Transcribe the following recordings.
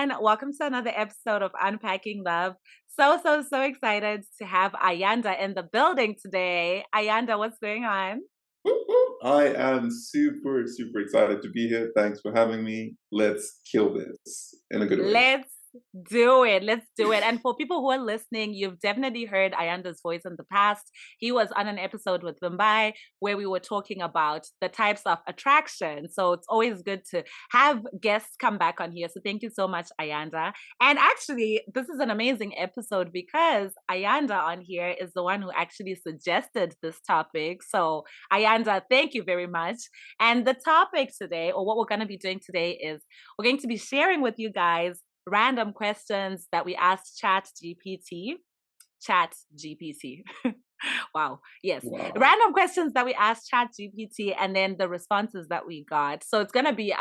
everyone. Welcome to another episode of Unpacking Love. So excited to have Ayanda in the building today. Ayanda, what's going on? I am super excited to be here. Thanks for having me. Let's kill this in a good way. Let's do it. Let's do it. And for people who are listening, you've definitely heard Ayanda's voice in the past. He was on an episode with Mumbai where we were talking about the types of attraction. So it's always good to have guests come back on here. So thank you so much, Ayanda. And actually, this is an amazing episode because Ayanda on here is the one who actually suggested this topic. So Ayanda, thank you very much. And the topic today, or what we're going to be doing today, is we're going to be sharing with you guys random questions that we asked ChatGPT. ChatGPT. Wow. Yes. Wow. Random questions that we asked ChatGPT and then the responses that we got. So it's going to be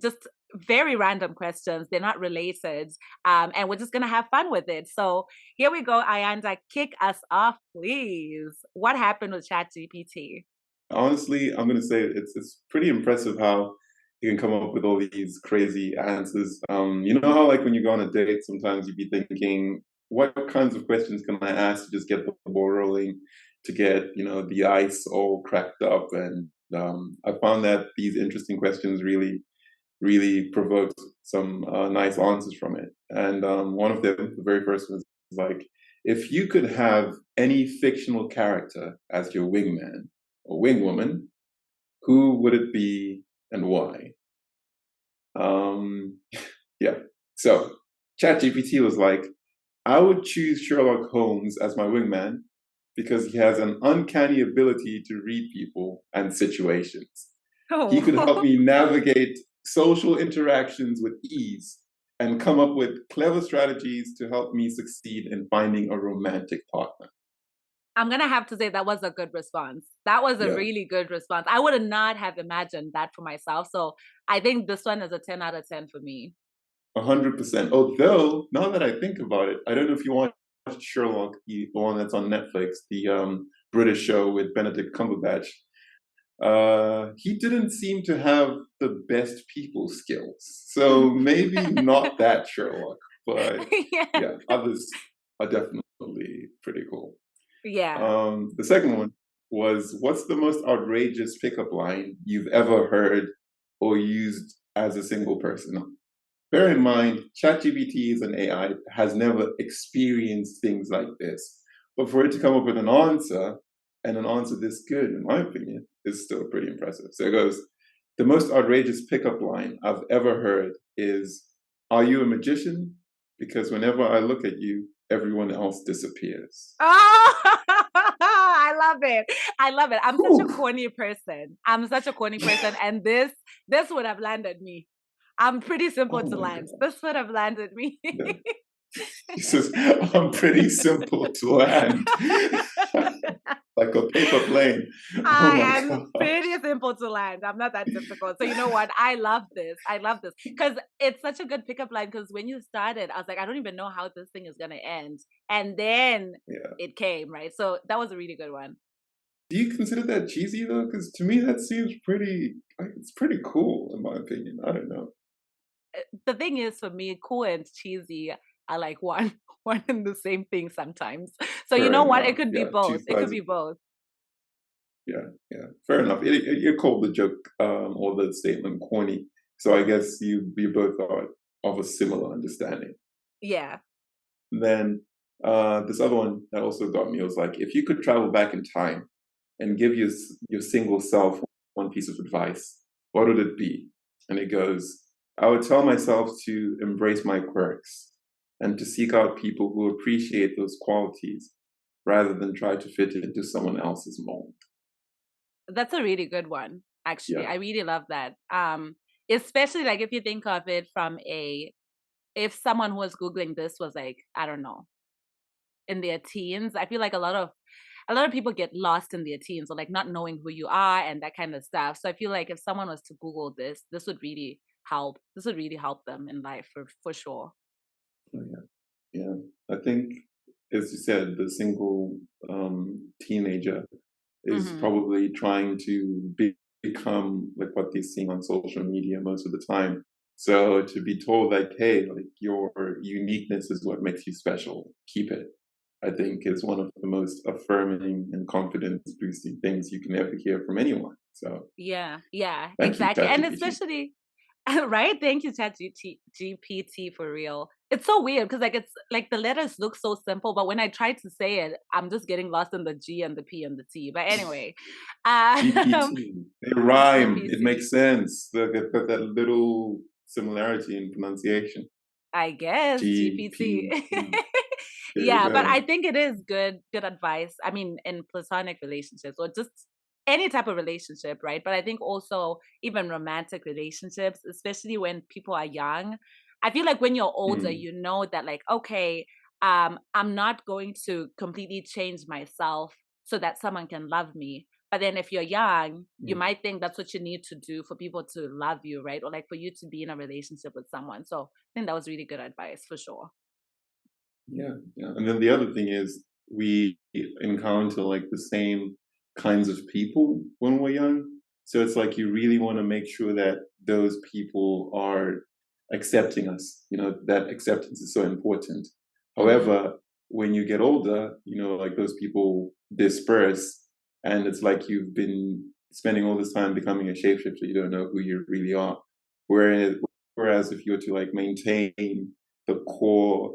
just very random questions. They're not related. And we're just going to have fun with it. So here we go, Ayanda. Kick us off, please. What happened with ChatGPT? Honestly, I'm gonna say it's pretty impressive how you can come up with all these crazy answers. You know how like when you go on a date, sometimes you'd be thinking, what kinds of questions can I ask to just get the ball rolling, to get the ice all cracked up, and I found that these interesting questions really provoked some nice answers from it. And one of them, the very first one, is like, if you could have any fictional character as your wingman or wingwoman, who would it be and why? Um, yeah. So ChatGPT was like, I would choose Sherlock Holmes as my wingman because he has an uncanny ability to read people and situations. He could help Oh. me navigate social interactions with ease and come up with clever strategies to help me succeed in finding a romantic partner. I'm gonna have to say that was a good response. That was a Yeah, really good response. I would not have imagined that for myself. So I think this one is a 10 out of 10 for me. 100%. Although, now that I think about it, I don't know if you watched Sherlock, the one that's on Netflix, the British show with Benedict Cumberbatch. He didn't seem to have the best people skills. So maybe not that Sherlock, but Yeah. yeah, others are definitely pretty cool. Yeah. The second one was, what's the most outrageous pickup line you've ever heard or used as a single person? Bear in mind, ChatGPT is an AI, has never experienced things like this. But for it to come up with an answer, and an answer this good, in my opinion, is still pretty impressive. So it goes, the most outrageous pickup line I've ever heard is, are you a magician? Because whenever I look at you, everyone else disappears. Oh, I love it. I love it. I'm such a Whew. corny person. I'm such a corny person. And this would have landed me. I'm pretty simple Oh to my land. God. This would have landed me. Yeah. He says, I'm pretty simple to land. Like a paper plane. Oh my I am gosh. pretty simple to land. I'm not that difficult. So you know what? I love this. I love this because it's such a good pickup line. Because when you started, I was like, I don't even know how this thing is gonna end, and then Yeah. it came right. So that was a really good one. Do you consider that cheesy though? Because to me that seems pretty like it's pretty cool in my opinion. I don't know. The thing is, for me, cool and cheesy are like one one and the same thing sometimes. So you Fair know what? It enough. could be Yeah, two both. It could sides. be both. Yeah. Fair enough. You called the joke or the statement corny, so I guess you both are of a similar understanding. Yeah. Then this other one that also got me was like, if you could travel back in time and give your single self one piece of advice, what would it be? And it goes, I would tell myself to embrace my quirks and to seek out people who appreciate those qualities rather than try to fit into someone else's mold. That's a really good one, actually. Yeah. I really love that. Especially like if you think of it from a if someone who was Googling this was like, I don't know, in their teens, I feel like a lot of people get lost in their teens or like not knowing who you are and that kind of stuff. So I feel like if someone was to Google this, this would really help. This would really help them in life for sure. Oh, yeah. Yeah. I think, as you said, the single teenager is Hmm. probably trying to become like what they're seeing on social media most of the time. So to be told like, hey, like your uniqueness is what makes you special, keep it. I think is one of the most affirming and confidence boosting things you can ever hear from anyone. So Yeah, yeah, thank you, exactly. And ChatGPT. especially right? Thank you, GPT, for real. It's so weird because like it's like the letters look so simple, but when I try to say it, I'm just getting lost in the G and the P and the T. But anyway, um, GPT. They rhyme. It GPT. makes sense. That little similarity in pronunciation. I guess GPT. GPT. There we Yeah, but go. I think it is good advice. I mean, in platonic relationships or just any type of relationship, right? But I think also even romantic relationships, especially when people are young. I feel like when you're older, Mm, you know that like, okay, I'm not going to completely change myself so that someone can love me. But then if you're young, you mm. might think that's what you need to do for people to love you, right? Or like for you to be in a relationship with someone. So I think that was really good advice for sure. Yeah, yeah. And then the other thing is we encounter like the same kinds of people when we're young. So it's like you really want to make sure that those people are accepting us. You know, that acceptance is so important. Hmm. However, when you get older, you know, like those people disperse and it's like you've been spending all this time becoming a shapeshifter. You don't know who you really are. Whereas, whereas if you were to like maintain the core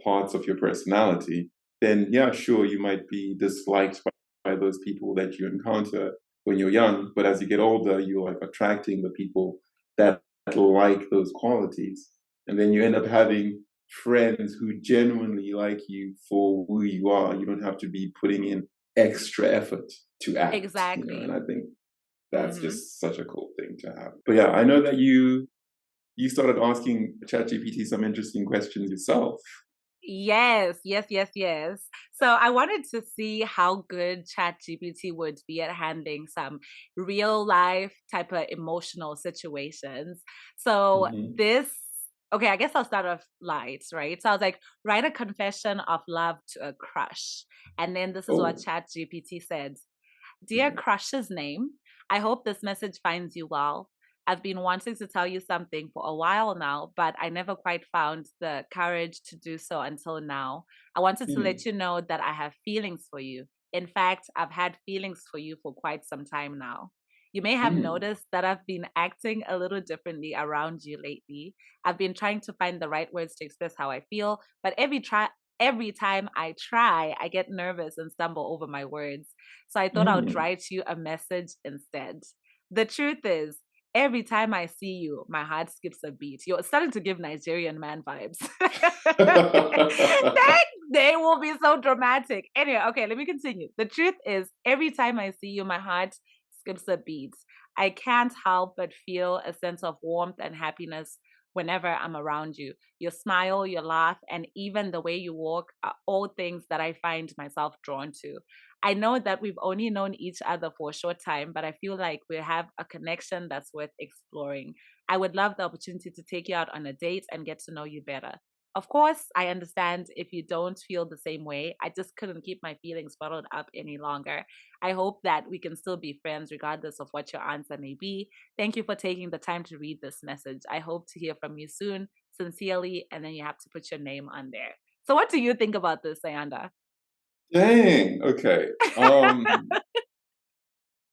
parts of your personality, then yeah, sure, you might be disliked by those people that you encounter when you're young, but as you get older, you're like attracting the people that like those qualities. And then you end up having friends who genuinely like you for who you are. You don't have to be putting in extra effort to act, you know, and Exactly. I think that's Hmm. just such a cool thing to have. But yeah, I know that you started asking ChatGPT some interesting questions yourself. Yes, yes, yes, yes. So I wanted to see how good ChatGPT would be at handling some real life type of emotional situations. So Hmm. okay, I guess I'll start off light, right? So I was like, write a confession of love to a crush. And then this is what Oh, ChatGPT said. Dear okay. crush's name, I hope this message finds you well. I've been wanting to tell you something for a while now, but I never quite found the courage to do so until now. I wanted to let Mm, you know that I have feelings for you. In fact, I've had feelings for you for quite some time now. You may have mm, noticed that I've been acting a little differently around you lately. I've been trying to find the right words to express how I feel, but every time I try, I get nervous and stumble over my words. So I thought I would mm. write you a message instead. The truth is, every time I see you, my heart skips a beat. You're starting to give Nigerian man vibes. They will be so dramatic. Anyway, okay, let me continue. The truth is, every time I see you, my heart skips a beat. I can't help but feel a sense of warmth and happiness whenever I'm around you. Your smile, your laugh, and even the way you walk are all things that I find myself drawn to. I know that we've only known each other for a short time, but I feel like we have a connection that's worth exploring. I would love the opportunity to take you out on a date and get to know you better. Of course, I understand if you don't feel the same way. I just couldn't keep my feelings bottled up any longer. I hope that we can still be friends regardless of what your answer may be. Thank you for taking the time to read this message. I hope to hear from you soon. Sincerely, and then you have to put your name on there. So, what do you think about this, Ayanda? Dang. Okay.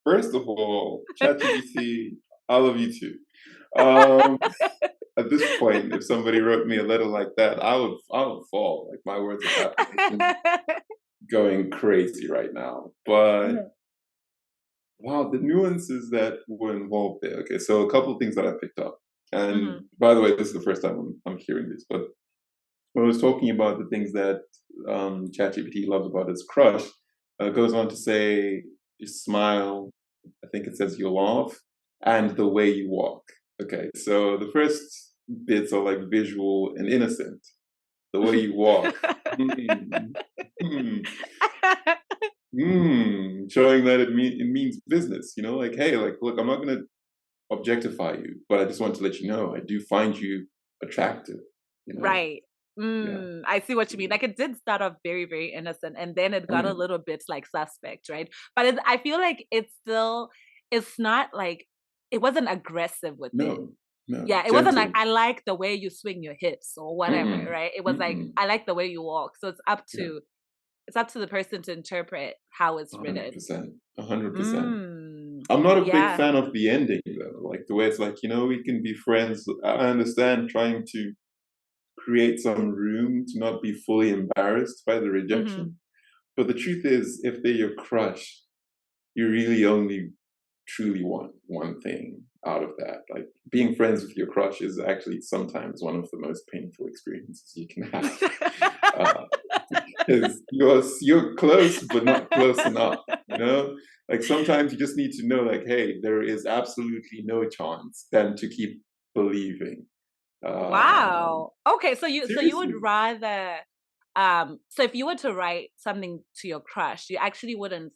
First of all, ChatGPT, I love you too. Um, at this point, if somebody wrote me a letter like that, I would fall. Like my words of affirmation going crazy right now. But Mhm, wow, the nuances that were involved there. Okay, so a couple of things that I picked up. And mhm, by the way, this is the first time I'm hearing this, but when I was talking about the things that ChatGPT loves about its crush, goes on to say your smile, I think it says your laugh, and the way you walk. Okay, so the first bits are like visual and innocent. The way you walk. Hmm. Hmm. Showing that it means business, you know, like, hey, like, look, I'm not going to objectify you, but I just want to let you know I do find you attractive, you know? Right. Yeah. I see what you mean. Like it did start off very, very innocent, and then it Oh, got yeah. a little bit like suspect, right? But I feel like it's not like it wasn't aggressive with it. No. No, Yeah, it wasn't like gentle. I like the way you swing your hips or whatever, Mm-mm. right? It was like Mm-mm. I like the way you walk. So Yeah, it's up to the person to interpret how it's written. 100%. 100%. Mm. I'm not a big Yeah. fan of the ending though. Like the way it's like, we can be friends. I understand trying to create some room to not be fully embarrassed by the Hmm. rejection. But the truth is, if they're your crush, you really only truly want one thing out of that. Like being friends with your crush is actually sometimes one of the most painful experiences you can have. Uh, because you're close, but not close enough. Like sometimes you just need to know, like, hey, there is absolutely no chance, than to keep believing. Um, Wow. Okay, so you would Seriously, rather so if you were to write something to your crush, you actually wouldn't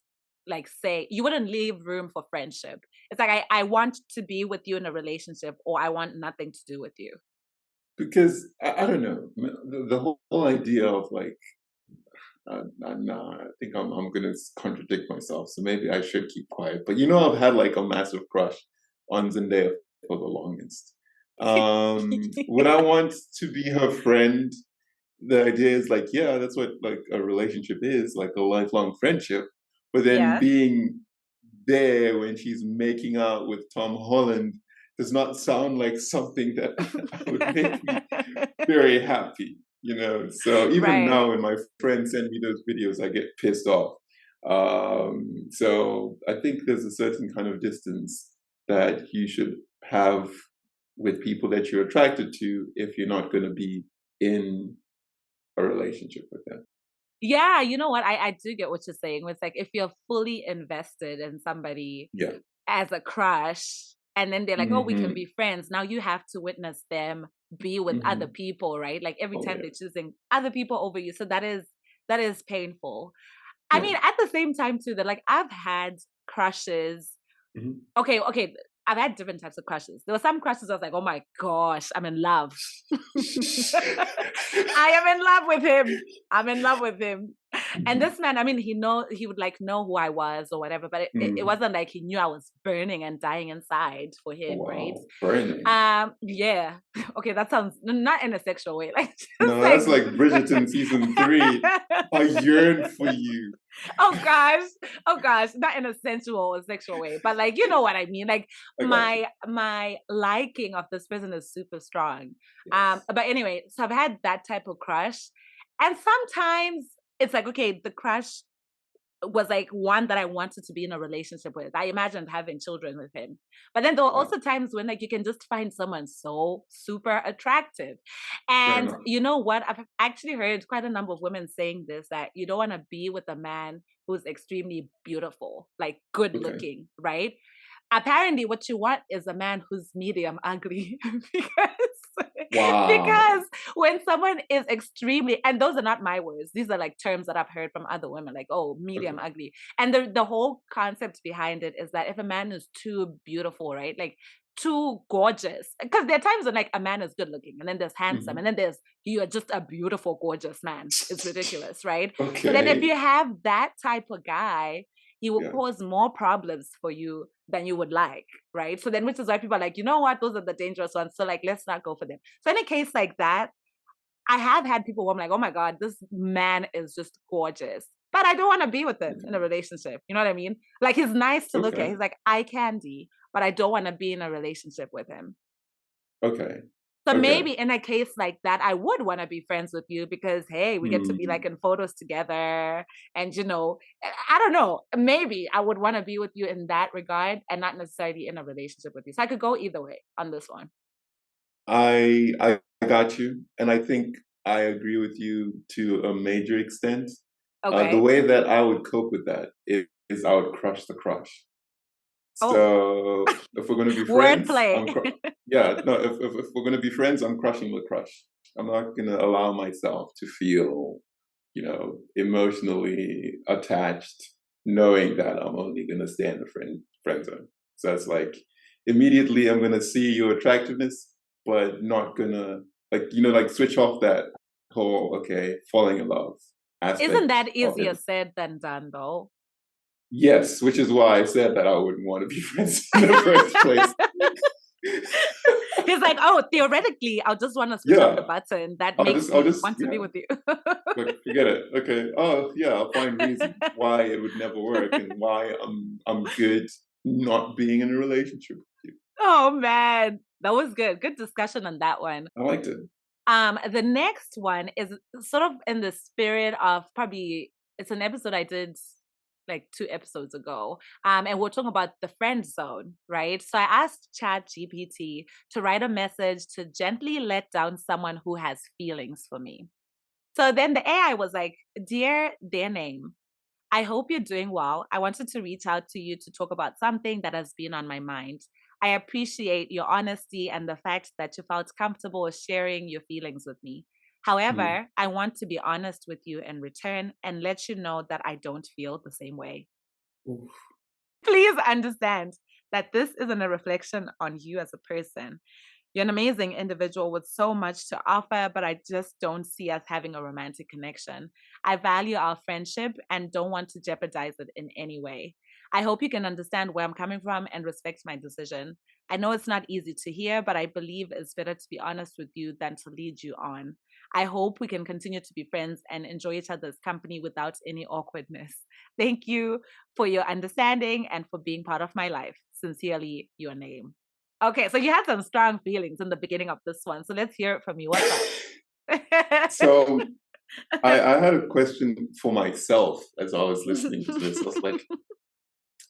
like say you wouldn't leave room for friendship. It's like I want to be with you in a relationship or I want nothing to do with you. because I don't know the whole idea of like nah, I think I'm gonna contradict myself, so maybe I should keep quiet. But I've had like a massive crush on Zendaya for the longest. Would I want to be her friend? The idea is like, yeah, that's what like a relationship is, like a lifelong friendship. But then Yeah. being there when she's making out with Tom Holland does not sound like something that would make me very happy. So even Right. now when my friends send me those videos, I get pissed off. So I think there's a certain kind of distance that you should have with people that you're attracted to if you're not going to be in a relationship with them. Yeah, you know what? I do get what you're saying. It's like if you're fully invested in somebody Yeah. as a crush, and then they're like, oh, we can Hmm. be friends. Now you have to witness them be with other Hmm. people, right? Like every Oh time yeah. they're choosing other people over you. So that is painful. I Yeah. mean, at the same time too, that like I've had crushes. Hmm. Okay, okay. I've had different types of crushes. There were some crushes I was like, oh my gosh, I'm in love. I am in love with him. I'm in love with him. And Hmm. this man, I mean, he would like know who I was or whatever, but it Hmm. wasn't like he knew I was burning and dying inside for Oh, him, right? wow. Burning. Yeah. Okay, that sounds not in a sexual way, like just No, like that's like Bridgerton season 3. I yearn for you. oh gosh, oh gosh, not in a sensual or sexual way, but like you know what I mean. Like I got you. my liking of this person is super strong. Yes. But anyway, so I've had that type of crush, and sometimes it's like okay, the crush was like one that I wanted to be in a relationship with. I imagined having children with him. But then there were Wow. also times when like you can just find someone so super attractive. Fair And enough. you know what? I've actually heard quite a number of women saying this that you don't want to be with a man who's extremely beautiful, like good Okay. looking, right? Apparently what you want is a man who's medium ugly because Wow. because when someone is extremely, and those are not my words, these are like terms that I've heard from other women, like oh medium Okay. ugly, and the whole concept behind it is that if a man is too beautiful, right, like too gorgeous, because there are times when like a man is good looking and then there's handsome and Hmm. then there's you are just a beautiful gorgeous man, it's ridiculous, right? So then if Okay. you have that type of guy, he will Yeah. cause more problems for you than you would like, right? So then, which is why people are like, you know what, those are the dangerous ones. So like, let's not go for them. So in a case like that, I have had people where I'm like, oh my God, this man is just gorgeous. But I don't want to be with him in a Okay. relationship. You know what I mean? Like he's nice to look at. Okay. He's like eye candy, but I don't want to be in a relationship with him. Okay. So Okay. maybe in a case like that, I would want to be friends with you because hey, we get to be like Hmm. in photos together, and I don't know. Maybe I would want to be with you in that regard, and not necessarily in a relationship with you. So I could go either way on this one. I got you, and I think I agree with you to a major extent. The Okay. way that I would cope with that is I would crush the crush. Oh, So if we're gonna be friends, wordplay. yeah, no. If we're gonna be friends, I'm crushing the crush. I'm not gonna allow myself to feel, emotionally attached, knowing that I'm only gonna stay in the friend zone. So it's like immediately I'm gonna see your attractiveness, but not gonna like switch off that whole falling in love Isn't aspect that of easier it. said than done, though? Yes, which is why I said that I wouldn't want to be friends in the first place. He's like, oh, theoretically, I'll just want to switch off the Yeah, button that makes I'll me just, want to be with you. like, forget it. Okay. Oh, yeah, I'll find reasons why it would never work and why I'm good not being in a relationship with you. Oh man, that was good. Good discussion on that one. I liked it. The next one is sort of in the spirit of probably it's an episode I did like 2 episodes ago. And we're talking about the friend zone, right? So I asked ChatGPT to write a message to gently let down someone who has feelings for me. So then the AI was like, dear their name, I hope you're doing well. I wanted to reach out to you to talk about something that has been on my mind. I appreciate your honesty and the fact that you felt comfortable sharing your feelings with me. Mm. However, I want to be honest with you in return and let you know that I don't feel the same way. Oof. Please understand that this isn't a reflection on you as a person. You're an amazing individual with so much to offer, but I just don't see us having a romantic connection. I value our friendship and don't want to jeopardize it in any way. I hope you can understand where I'm coming from and respect my decision. I know it's not easy to hear, but I believe it's better to be honest with you than to lead you on. I hope we can continue to be friends and enjoy each other's company without any awkwardness. Thank you for your understanding and for being part of my life. Sincerely, your name. Okay, so you had some strong feelings in the beginning of this one. So let's hear it from you. What's up? So I had a question for myself as I was listening to this. I was like,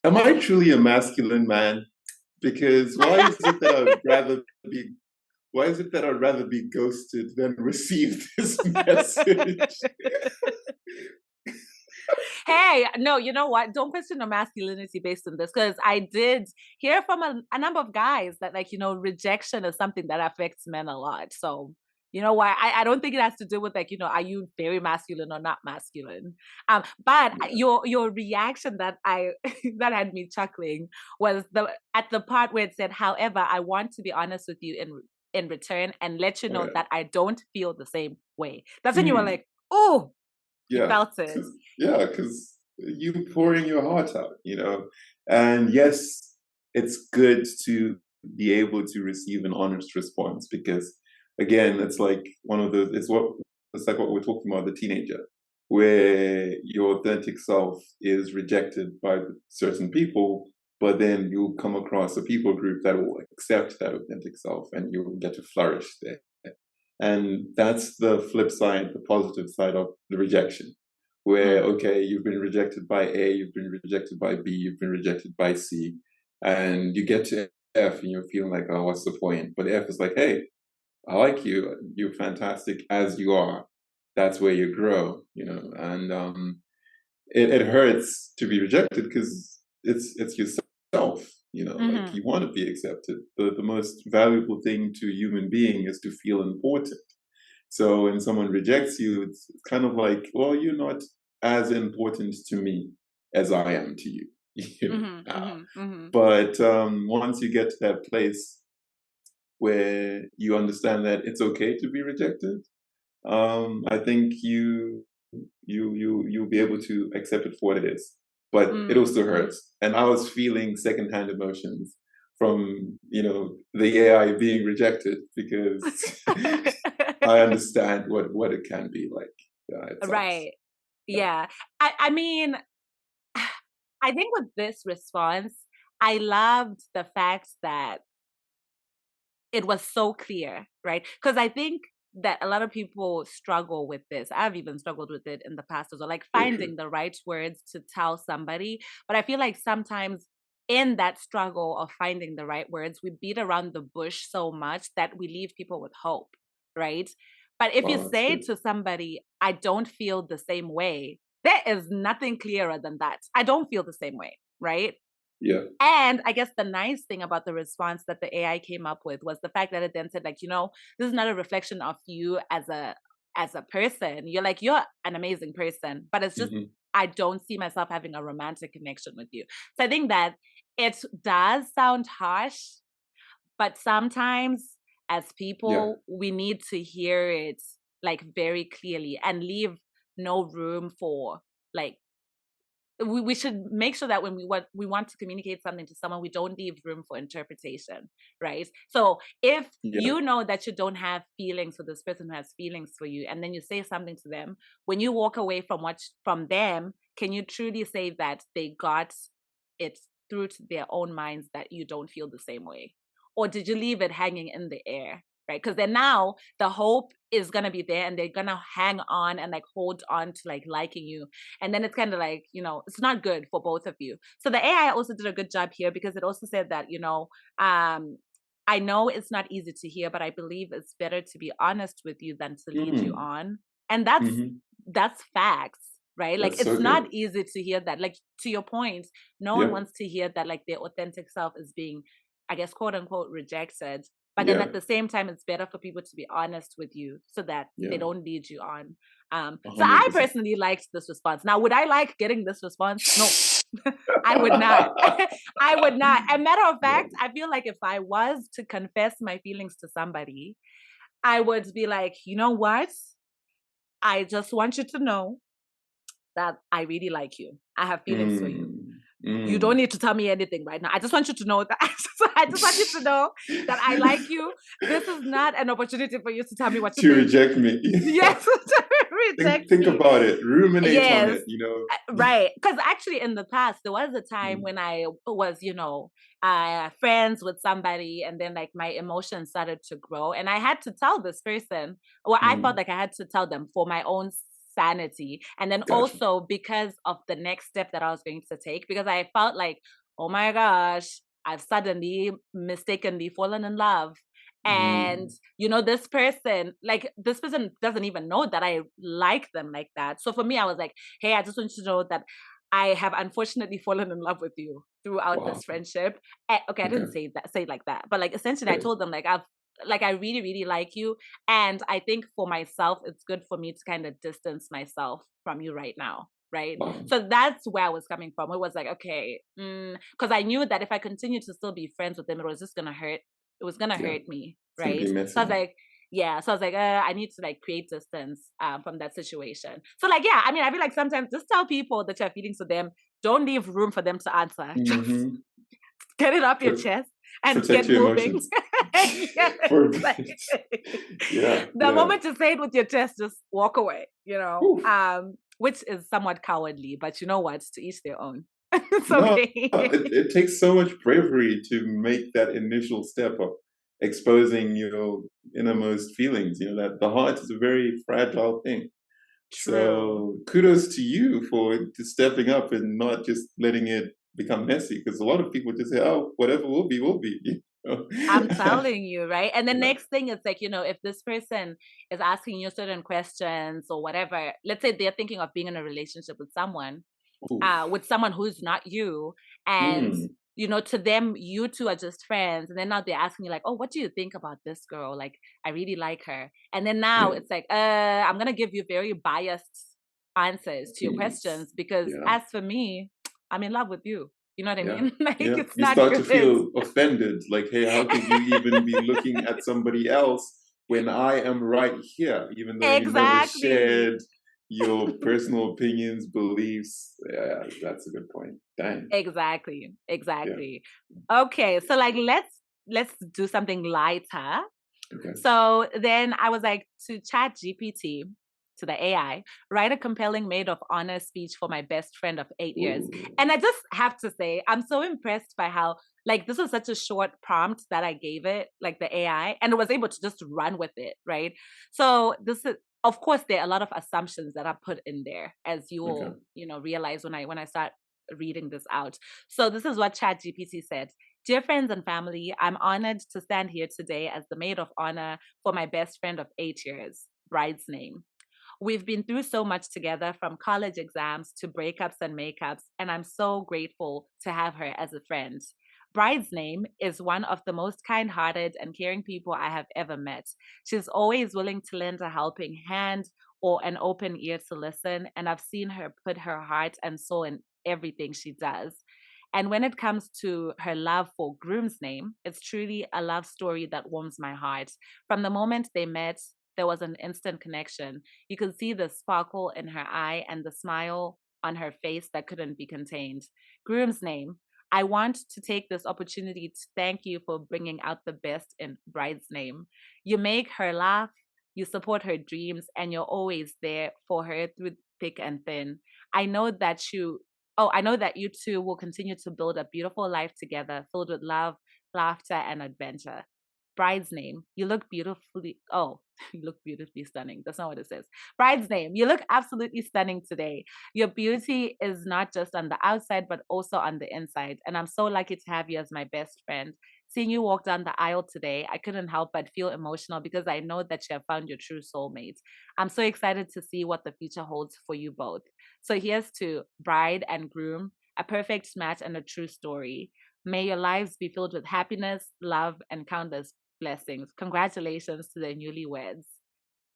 am I truly a masculine man? Because why is it that I'd rather be ghosted than receive this message? Hey, no, you know what? Don't question your masculinity based on this because I did hear from a number of guys that, like, rejection is something that affects men a lot. So, you know why? I don't think it has to do with like, are you very masculine or not masculine? But Yeah. your reaction that I that had me chuckling was at the part where it said, "However, I want to be honest with you in return and let you Oh know yeah. that I don't feel the same way." That's when you were Mm. like, "Oh, you Yeah. felt it." Because you pouring your heart out. And yes, it's good to be able to receive an honest response because again, it's like it's like what we're talking about, the teenager, where your authentic self is rejected by certain people, but then you'll come across a people group that will accept that authentic self and you'll get to flourish there. And that's the flip side, the positive side of the rejection where Mm. okay, you've been rejected by A, you've been rejected by B, you've been rejected by C, and you get to F and you're feeling like, oh, what's the point? But F is like, hey, I like you, you're fantastic as you are. That's where you grow. And it hurts to be rejected because it's yourself. Like Mhm. you want to be accepted. The most valuable thing to a human being is to feel important. So when someone rejects you, it's kind of like, well, you're not as important to me as I am to you. you know. Mhm. Mhm. Mhm. But once you get to that place where you understand that it's okay to be rejected, I think you'll be able to accept it for what it is. But it Mm. also Mm. hurts, and I was feeling secondhand emotions from the AI being rejected because I understand what it can be like. Yeah, it sucks. Right. Yeah. Yeah. I mean, I think with this response, I loved the fact that it was so clear, right? Because I think that a lot of people struggle with this. I've even struggled with it in the past as well, like Very true. finding the right words to tell somebody. But I feel like sometimes in that struggle of finding the right words, we beat around the bush so much that we leave people with hope, right? But if you Wow, that's say good. to somebody, I don't feel the same way, there is nothing clearer than that. I don't feel the same way, right? Yeah. And I guess the nice thing about the response that the AI came up with was the fact that it then said, like, this is not a reflection of you as a person. You're an amazing person, but it's just Hmm. I don't see myself having a romantic connection with you. So I think that it does sound harsh, but sometimes as Yeah. people, we need to hear it like very clearly and leave no room for like we should make sure that when we want to communicate something to someone, we don't leave room for interpretation, right? So if Yeah. you know that you don't have feelings for this person who has feelings for you, and then you say something to them, when you walk away from them, can you truly say that they got it through to their own minds that you don't feel the same way? Or did you leave it hanging in the air? Right. Because then now the hope is gonna be there and they're gonna hang on and like hold on to like liking you. And then it's kind of like, it's not good for both of you. So the AI also did a good job here because it also said that, I know it's not easy to hear, but I believe it's better to be honest with you than to lead you Mm. on. And that's facts, right? Like That's it's so not good. easy to hear that. Like to your point, no one Yeah. wants to hear that like their authentic self is being, I guess, quote unquote, rejected. But then Yeah. at the same time, it's better for people to be honest with you so that they Yeah. don't lead you on. So I 100%. personally liked this response. Now, would I like getting this response? No, I would not. I would not. A matter of Yeah. fact, I feel like if I was to confess my feelings to somebody, I would be like, you know what? I just want you to know that I really like you. I have feelings for you. Mm. You don't Mm. need to tell me anything right now. I just want you to know that I just want you to know that I like you. This is not an opportunity for you to tell me what you To think. reject me. Yes, to reject Think me. about it. Ruminate on Yes, it. right. Because actually, in the past, there was a time Mm. when I was, friends with somebody, and then like my emotions started to grow, and I had to tell this person, or I felt Mm. like I had to tell them for my own sanity, and then Gotcha. also because of the next step that I was going to take, because I felt like, oh my gosh, I've suddenly mistakenly fallen in love. And Mm. this person doesn't even know that I like them like that. So for me, I was like, hey, I just want you to know that I have unfortunately fallen in love with you throughout Wow. this friendship. Okay, I didn't Okay. say it like that, but like essentially I Okay. told them I really, really like you. And I think for myself, it's good for me to kind of distance myself from you right now. Right. Wow. So that's where I was coming from. It was like, okay, because I knew that if I continued to still be friends with them, it was just gonna hurt. It was gonna Yeah. hurt me. It's gonna Right. be So I was messy. like, yeah. So I was like, I need to like create distance from that situation. So like, yeah, I mean, I feel like sometimes just tell people that you're feeling to them. Don't leave room for them to answer. Just Mm-hmm. get it off your Pro- chest and protect get your moving. emotions. Yes. For Like, yeah. the Yeah. moment you say it with your chest, just walk away, Oof. which is somewhat cowardly, but you know what? To each their own. It's No, okay. it takes so much bravery to make that initial step of exposing your innermost feelings. That the heart is a very fragile thing. True. So kudos to you for just stepping up and not just letting it become messy. Because a lot of people just say, "Oh, whatever will be, will be." I'm telling you, right? And the Yeah. next thing is like, if this person is asking you certain questions or whatever, let's say they're thinking of being in a relationship Oof. with someone who's not you, and Mm, to them you two are just friends, and then now they're asking you like, oh, what do you think about this girl? Like, I really like her. And then now yeah. it's like, I'm gonna give you very biased answers to your Opinions. questions because Yeah. as for me, I'm in love with you. You know what I Yeah. mean? Like, Yeah. it's You not start to good. feel offended. Like, hey, how could you even be looking at somebody else when I am right here, even though you never Exactly. shared your personal opinions, beliefs? Yeah, that's a good point. Dang. Exactly. Yeah. Exactly. Okay, so like let's do something lighter. Okay. So then I was like, to ChatGPT, to the AI, write a compelling maid of honor speech for my best friend of 8 years. Ooh. And I just have to say, I'm so impressed by how, like, this was such a short prompt that I gave it, like the AI, and it was able to just run with it, right? So this is, of course, there are a lot of assumptions that are put in there, as you Okay. will, realize when I start reading this out. So this is what ChatGPT said. Dear friends and family, I'm honored to stand here today as the maid of honor for my best friend of 8 years, bride's name. We've been through so much together, from college exams to breakups and makeups, and I'm so grateful to have her as a friend. Bride's name is one of the most kind hearted and caring people I have ever met. She's always willing to lend a helping hand or an open ear to listen, and I've seen her put her heart and soul in everything she does. And when it comes to her love for groom's name, it's truly a love story that warms my heart. From the moment they met, there was an instant connection. You could see the sparkle in her eye and the smile on her face that couldn't be contained. Groom's name. I want to take this opportunity to thank you for bringing out the best in bride's name. You make her laugh, you support her dreams, and you're always there for her through thick and thin. I know that I know that you two will continue to build a beautiful life together, filled with love, laughter, and adventure. Bride's name. You look beautifully. Oh, you look beautifully stunning. That's not what it says. Bride's name. You look absolutely stunning today. Your beauty is not just on the outside, but also on the inside. And I'm so lucky to have you as my best friend. Seeing you walk down the aisle today, I couldn't help but feel emotional because I know that you have found your true soulmate. I'm so excited to see what the future holds for you both. So here's to bride and groom, a perfect match and a true story. May your lives be filled with happiness, love, and countless blessings. Congratulations to the newlyweds.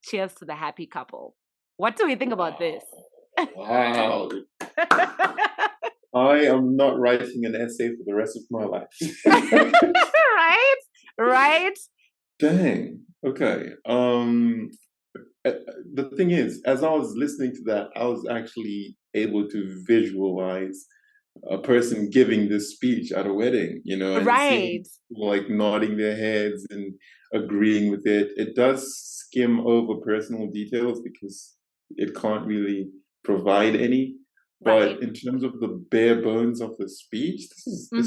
Cheers to the happy couple. What do we think about this? Wow. I am not writing an essay for the rest of my life. Right? Right? Dang. Okay. The thing is, as I was listening to that, I was actually able to visualize a person giving this speech at a wedding, and seeing Right. people like nodding their heads and agreeing with it. It does skim over personal details because it can't really provide any. Right. But in terms of the bare bones of the speech, Mm-hmm.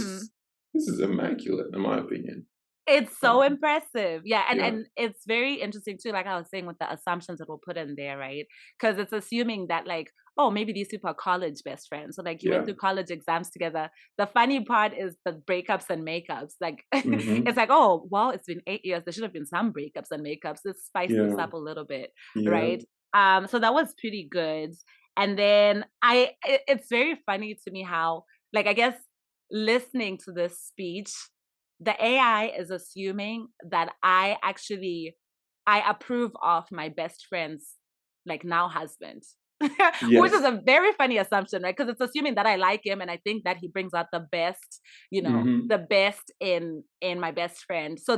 this is immaculate, in my opinion. It's so Um, impressive. Yeah. And, yeah. and it's very interesting too, like I was saying with the assumptions that we'll put in there, right? Because it's assuming that like, oh, maybe these people are college best friends. So like you went Yeah. through college exams together. The funny part is the breakups and makeups. Like Hmm. it's like, oh, well, it's been 8 years. There should have been some breakups and makeups. Let's spice this Yeah. up a little bit, Yeah. right? So that was pretty good. And then it's very funny to me how, like, I guess listening to this speech, the AI is assuming that I approve of my best friend's like now husband. Which is Yes. a very funny assumption, right? Because it's assuming that I like him and I think that he brings out the best, Hmm. the best in my best friend. So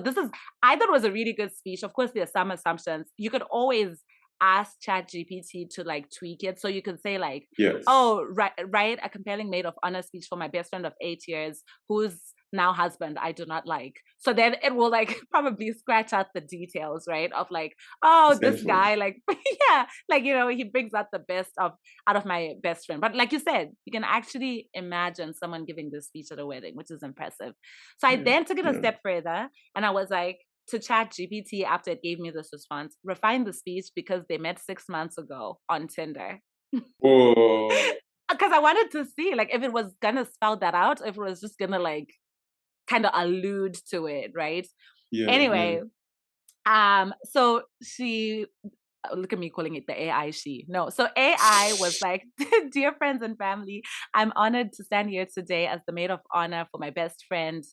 I thought it was a really good speech. Of course, there are some assumptions. You could always ask ChatGPT to like tweak it. So you could say like, Yes. oh, write a compelling maid of honor speech for my best friend of 8 years who's now husband I do not like. So then it will like probably scratch out the details, right? Of like, oh, this Essentially. guy, like, yeah, like, he brings out the best out of my best friend. But like you said, you can actually imagine someone giving this speech at a wedding, which is impressive. So I Yeah. then took it a Yeah. step further and I was like, to chat GPT after it gave me this response, refine the speech because they met 6 months ago on Tinder. Whoa. Because I wanted to see like if it was gonna spell that out, if it was just gonna like kind of allude to it, right? Yeah. Yeah. Anyway, so she look at me calling it the AI she. No, so AI was like, dear friends and family, I'm honored to stand here today as the maid of honor for my best friend,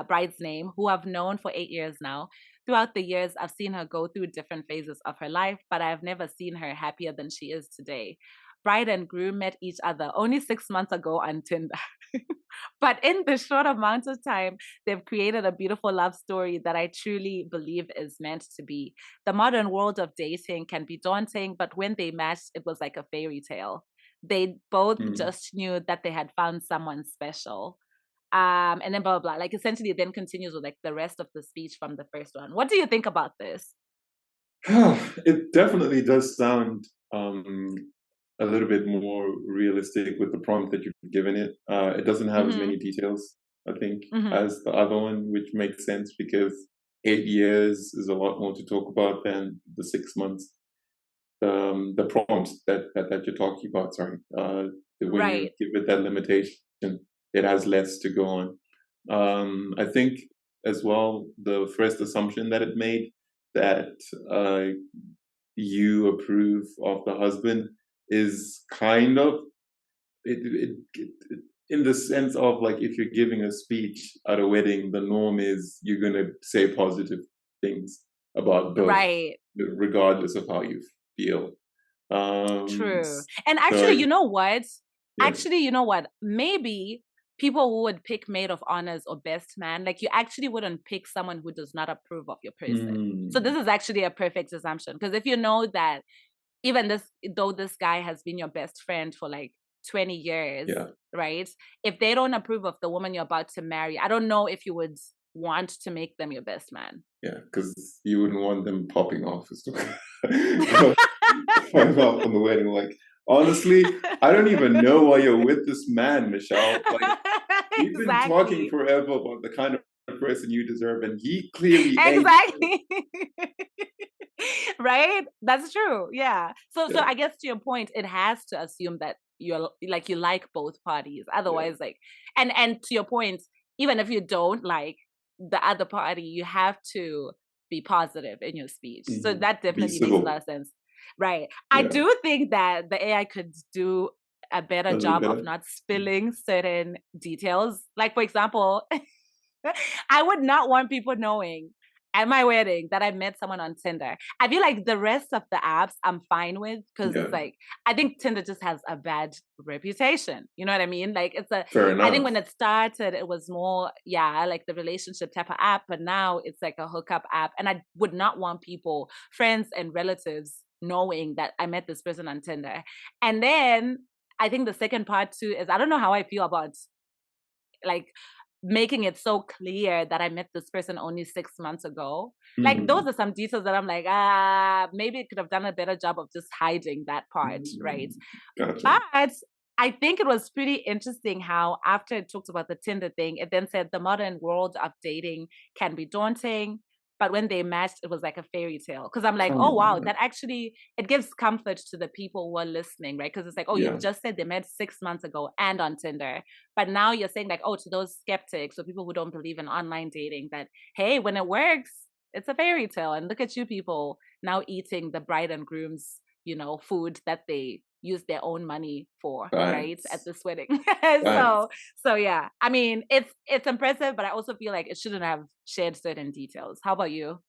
bride's name, who I've known for 8 years now. Throughout the years, I've seen her go through different phases of her life, but I've never seen her happier than she is today. Bride and groom met each other only 6 months ago on Tinder. But in this short amount of time, they've created a beautiful love story that I truly believe is meant to be. The modern world of dating can be daunting, but when they matched, it was like a fairy tale. They both Mm. just knew that they had found someone special. And then blah, blah, blah. Like essentially it then continues with like the rest of the speech from the first one. What do you think about this? It definitely does sound a little bit more realistic with the prompt that you've given it. It doesn't have as Mm-hmm. many details, I think, Mm-hmm. as the other one, which makes sense because 8 years is a lot more to talk about than the 6 months. The prompt that you're talking about, sorry, when you Right. give it that limitation, it has less to go on. I think as well, the first assumption that it made that uh, you approve of the husband is kind of it in the sense of like if you're giving a speech at a wedding, the norm is you're gonna say positive things about both, Right. regardless of how you feel. True. And So actually, you know what? yeah. Maybe people who would pick maid of honors or best man, like you actually wouldn't pick someone who does not approve of your person. So this Mm, is actually a perfect assumption because if you know that even this though this guy has been your best friend for like 20 years, Yeah. right? If they don't approve of the woman you're about to marry, I don't know if you would want to make them your best man. Yeah, because you wouldn't want them popping off as popping off on the wedding. Like, honestly, I don't even know why you're with this man, Michelle. Like, we've been talking Exactly. forever about the kind of person you deserve, and he clearly ain't. Exactly. Right? That's true. Yeah. So Yeah, I guess to your point, it has to assume that you're like you like both parties. yeah. Otherwise, like and to your point, even if you don't like the other party, you have to be positive in your speech. So Mhm. that Be definitely makes a lot civil. of sense. Right. I Yeah, do think that the AI could do a better a little job of better. not spilling certain details. Like for example, I would not want people knowing at my wedding that I met someone on Tinder. I feel like the rest of the apps I'm fine with because Yeah, it's like I think Tinder just has a bad reputation. You know what I mean? Like fair I think when enough. it started, it was more, yeah, like the relationship type of app, but now it's like a hookup app. And I would not want people, friends and relatives, knowing that I met this person on Tinder. And then I think the second part too is I don't know how I feel about like making it so clear that I met this person only 6 months ago. Like those Mm, are some details that I'm like, maybe it could have done a better job of just hiding that part, right? gotcha. But I think it was pretty interesting how after it talked about the Tinder thing, it then said the modern world of dating can be daunting. But when they matched, it was like a fairy tale. Because I'm like, Come oh wow, on. that actually it gives comfort to the people who are listening, right? Because it's like, oh, you Yeah, just said they met 6 months ago and on Tinder. But now you're saying like, oh, to those skeptics or people who don't believe in online dating, that hey, when it works, it's a fairy tale. And look at you people now eating the bride and groom's, food that they use their own money for, right? At facts. this wedding. Facts. So yeah. I mean, it's impressive, but I also feel like it shouldn't have shared certain details. How about you?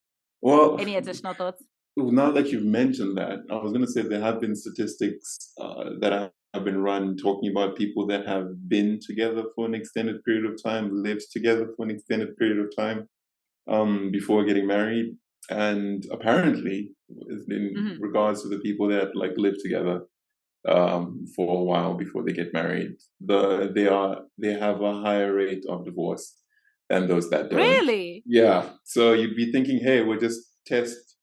Well, Any additional thoughts? now that you've mentioned that, I was going to say there have been statistics that have been run talking about people that have been together for an extended period of time, lived together for an extended period of time before getting married. And apparently, in Hmm. regards to the people that like live together for a while before they get married, they have a higher rate of divorce than those that don't. Really? Yeah, so you'd be thinking, hey, we're just test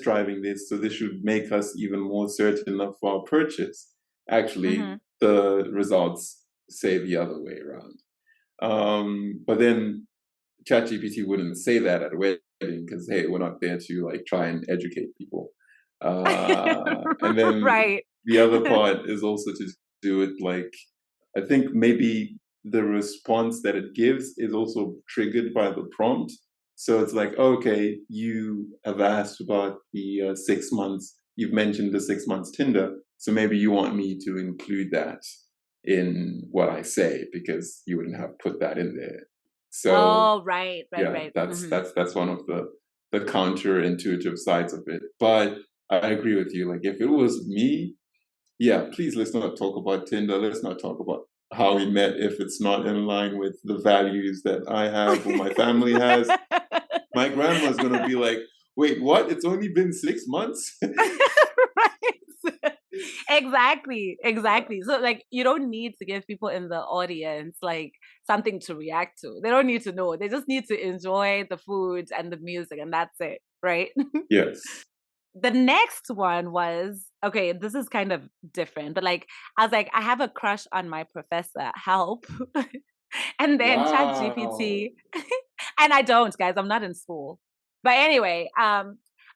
driving this, so this should make us even more certain of our purchase. Actually, Hmm. the results say the other way around. But then ChatGPT wouldn't say that at a wedding because hey, we're not there to like try and educate people. And then Right. the other part is also to do it like I think maybe the response that it gives is also triggered by the prompt. So it's like, okay, you have asked about the 6 months. You've mentioned the 6 months Tinder, so maybe you want me to include that in what I say because you wouldn't have put that in there. So Oh, right, right, yeah, right. Hmm. that's one of the counterintuitive sides of it. But I agree with you. Like if it was me, yeah, please let's not talk about Tinder. Let's not talk about how we met if it's not in line with the values that I have or my family has. My grandma's gonna be like, "Wait, what? It's only been 6 months?" Right. Exactly, exactly. So like you don't need to give people in the audience like something to react to. They don't need to know. They just need to enjoy the food and the music and that's it, right? Yes. The next one was okay, this is kind of different, but like I was like, I have a crush on my professor. Help. And then Chat Wow. GPT, and I don't, guys, I'm not in school. But anyway, I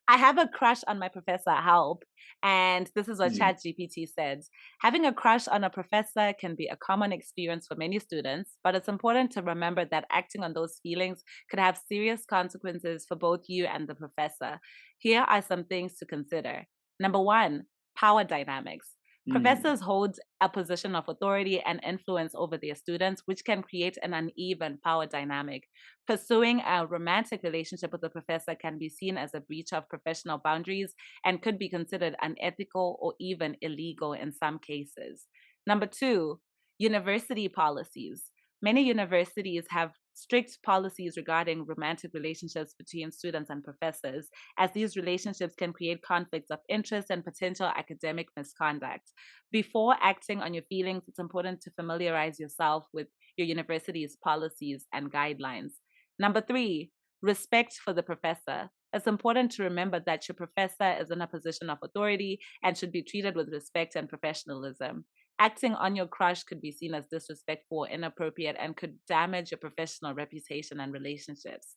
have a crush on my professor. Help. And this is what Hmm. Chat GPT said. Having a crush on a professor can be a common experience for many students, but it's important to remember that acting on those feelings could have serious consequences for both you and the professor. Here are some things to consider. Number one, power dynamics. Hmm. Professors hold a position of authority and influence over their students, which can create an uneven power dynamic. Pursuing a romantic relationship with a professor can be seen as a breach of professional boundaries and could be considered unethical or even illegal in some cases. Number two, university policies. Many universities have strict policies regarding romantic relationships between students and professors, as these relationships can create conflicts of interest and potential academic misconduct. Before acting on your feelings, it's important to familiarize yourself with your university's policies and guidelines. Number three, respect for the professor. It's important to remember that your professor is in a position of authority and should be treated with respect and professionalism. Acting on your crush could be seen as disrespectful or inappropriate and could damage your professional reputation and relationships.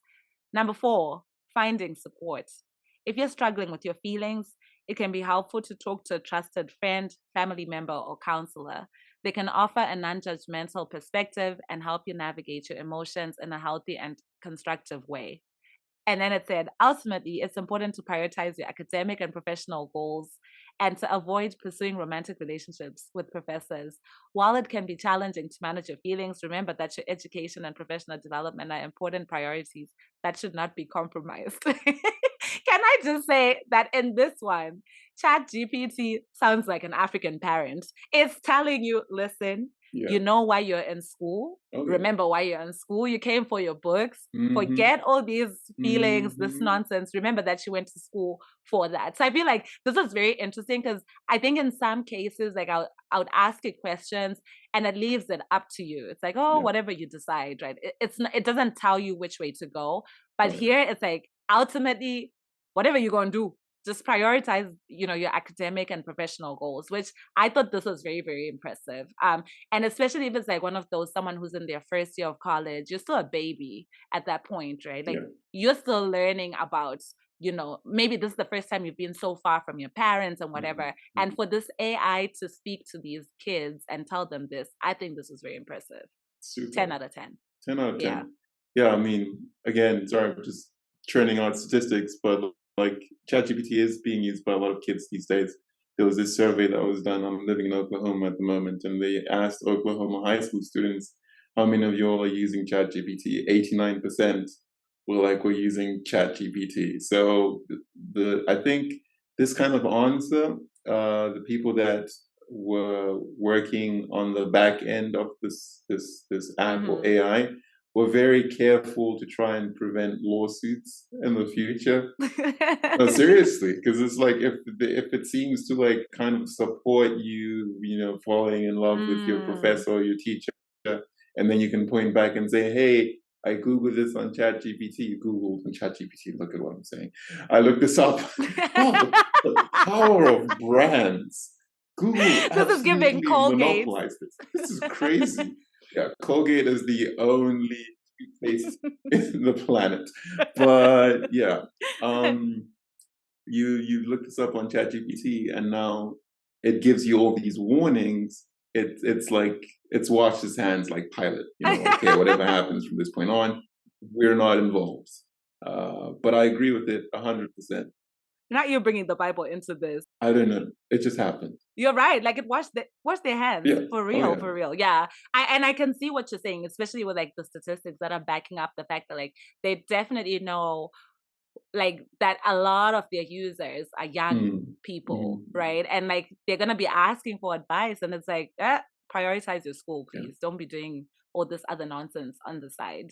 Number four, finding support. If you're struggling with your feelings, it can be helpful to talk to a trusted friend, family member, or counselor. They can offer a non judgmental perspective and help you navigate your emotions in a healthy and constructive way. And then it said, ultimately, it's important to prioritize your academic and professional goals and to avoid pursuing romantic relationships with professors. While it can be challenging to manage your feelings, remember that your education and professional development are important priorities that should not be compromised. Can I just say that in this one, ChatGPT sounds like an African parent. It's telling you, listen, Yeah. you know why you're in school. Oh, yeah. Remember why you're in school. You came for your books. Mhm. Forget all these feelings, this Mhm. nonsense. Remember that you went to school for that. So I feel like this is very interesting because I think in some cases, like I would ask it questions and it leaves it up to you. It's like, oh, Yeah. whatever you decide, right? It's not, it doesn't tell you which way to go. But Oh, yeah. here it's like ultimately, whatever you're gonna do, just prioritize, your academic and professional goals, which I thought this was very, very impressive. And especially if it's like one of those, someone who's in their first year of college, you're still a baby at that point, right? Like Yeah. you're still learning about, maybe this is the first time you've been so far from your parents and whatever. Mhm. And for this AI to speak to these kids and tell them this, I think this is very impressive. Super. 10 out of 10. 10 out of 10. Yeah. Yeah, I mean, again, sorry, I'm just churning out statistics, but like ChatGPT is being used by a lot of kids these days. There was this survey that was done. I'm living in Oklahoma at the moment, and they asked Oklahoma high school students, how many of you all are using ChatGPT? 89% were like, we're using ChatGPT. So I think this kind of answer, the people that were working on the back end of this app or AI were very careful to try and prevent lawsuits in the future. No, seriously, because it's like if it seems to like kind of support you, falling in love with your professor or your teacher, and then you can point back and say, "Hey, I googled this on ChatGPT." Googled on ChatGPT. Look at what I'm saying. I looked this up. Oh, the power of brands. Google This is giving absolutely Colgate. monopolized this. This is crazy. Yeah, Colgate is the only toothpaste in the planet. But yeah, you look this up on ChatGPT, and now it gives you all these warnings. It's like it's washed its hands like Pilate. Okay, whatever happens from this point on, we're not involved. But I agree with it 100%. Not you bringing the Bible into this. I don't know. It just happened. You're right. Like it wash their hands. Yeah. For Oh, real, yeah. for real. Yeah. I can see what you're saying, especially with like the statistics that are backing up the fact that like they definitely know like that a lot of their users are young people, right? And like they're gonna be asking for advice, and it's like, prioritize your school, Yeah. please. Don't be doing all this other nonsense on the side.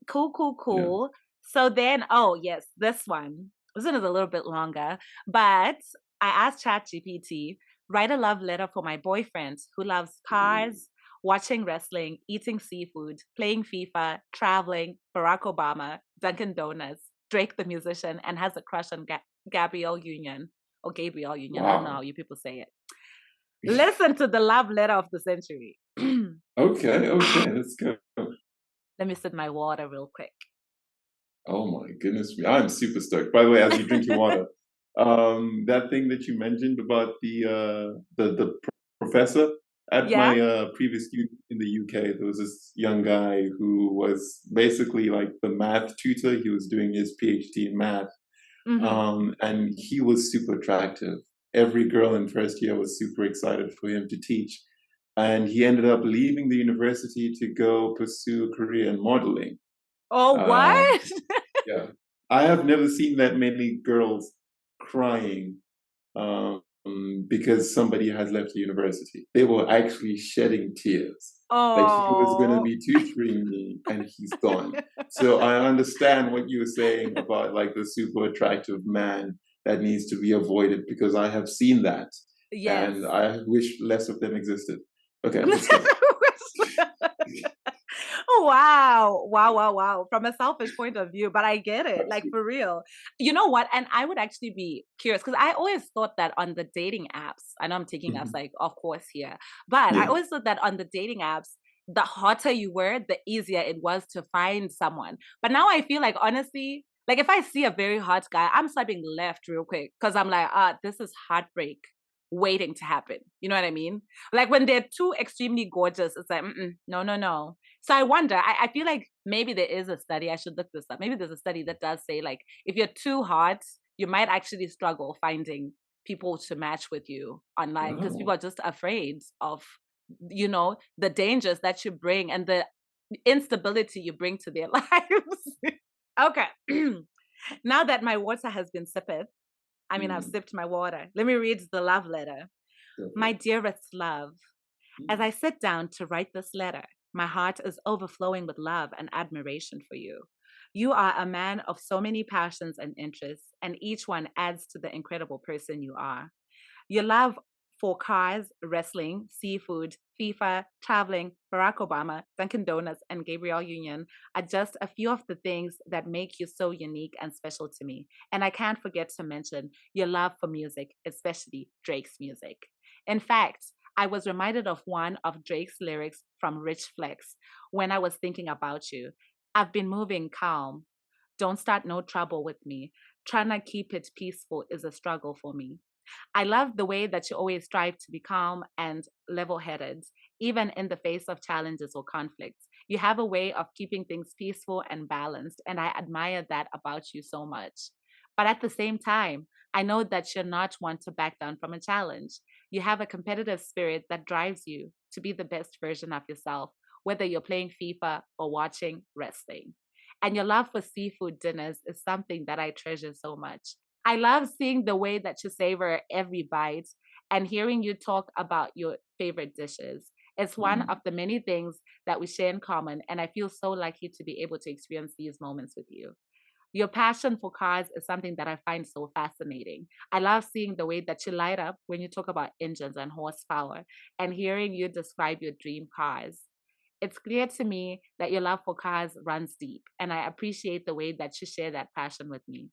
Cool. So then, oh yes, this one. This one is a little bit longer, but I asked ChatGPT, write a love letter for my boyfriend who loves cars, watching wrestling, eating seafood, playing FIFA, traveling, Barack Obama, Dunkin' Donuts, Drake the musician, and has a crush on Gabrielle Union or Gabrielle Union. I don't know how Wow. you people say it. Listen to the love letter of the century. Okay, let's go. Let me sip my water real quick. Oh my goodness me. I'm super stoked. By the way, as you drink your water, that thing that you mentioned about the professor at Yeah. my previous student in the UK, there was this young guy who was basically like the math tutor. He was doing his PhD in math. And he was super attractive. Every girl in first year was super excited for him to teach. And he ended up leaving the university to go pursue a career in modeling. Oh, what? Yeah. I have never seen that many girls crying because somebody has left the university. They were actually shedding tears. Like he was going to Oh. be tutoring me and he's gone. So I understand what you were saying about like the super attractive man that needs to be avoided because I have seen that Yes. and I wish less of them existed. Okay, let's go. Oh, wow. Wow, wow, wow. From a selfish point of view, but I get it. Like Absolutely. for real. You know what? And I would actually be curious because I always thought that on the dating apps, I know I'm taking us Mhm. like off course here, but I Yeah. always thought that on the dating apps, the hotter you were, the easier it was to find someone. But now I feel like honestly, like if I see a very hot guy, I'm swiping left real quick because I'm like, this is heartbreak waiting to happen. You know what I mean? Like when they're too extremely gorgeous, it's like, no, no, no. So I wonder, I feel like maybe there is a study, I should look this up. Maybe there's a study that does say like if you're too hot, you might actually struggle finding people to match with you online because people Oh. are just afraid of, the dangers that you bring and the instability you bring to their lives. Okay. Now that my water has been sipped, I mean, I've Mm. sipped my water. Let me read the love letter. Go for My it. dearest love, as Mm. I sit down to write this letter, my heart is overflowing with love and admiration for you. You are a man of so many passions and interests, and each one adds to the incredible person you are. Your love for cars, wrestling, seafood, FIFA, traveling, Barack Obama, Dunkin' Donuts, and Gabrielle Union are just a few of the things that make you so unique and special to me. And I can't forget to mention your love for music, especially Drake's music. In fact, I was reminded of one of Drake's lyrics from Rich Flex when I was thinking about you. I've been moving calm. Don't start no trouble with me. Trying to keep it peaceful is a struggle for me. I love the way that you always strive to be calm and level headed, even in the face of challenges or conflicts. You have a way of keeping things peaceful and balanced, and I admire that about you so much. But at the same time, I know that you're not one to back down from a challenge. You have a competitive spirit that drives you to be the best version of yourself, whether you're playing FIFA or watching wrestling. And your love for seafood dinners is something that I treasure so much. I love seeing the way that you savor every bite and hearing you talk about your favorite dishes. It's one of Mm. the many things that we share in common, and I feel so lucky to be able to experience these moments with you. Your passion for cars is something that I find so fascinating. I love seeing the way that you light up when you talk about engines and horsepower and hearing you describe your dream cars. It's clear to me that your love for cars runs deep, and I appreciate the way that you share that passion with me.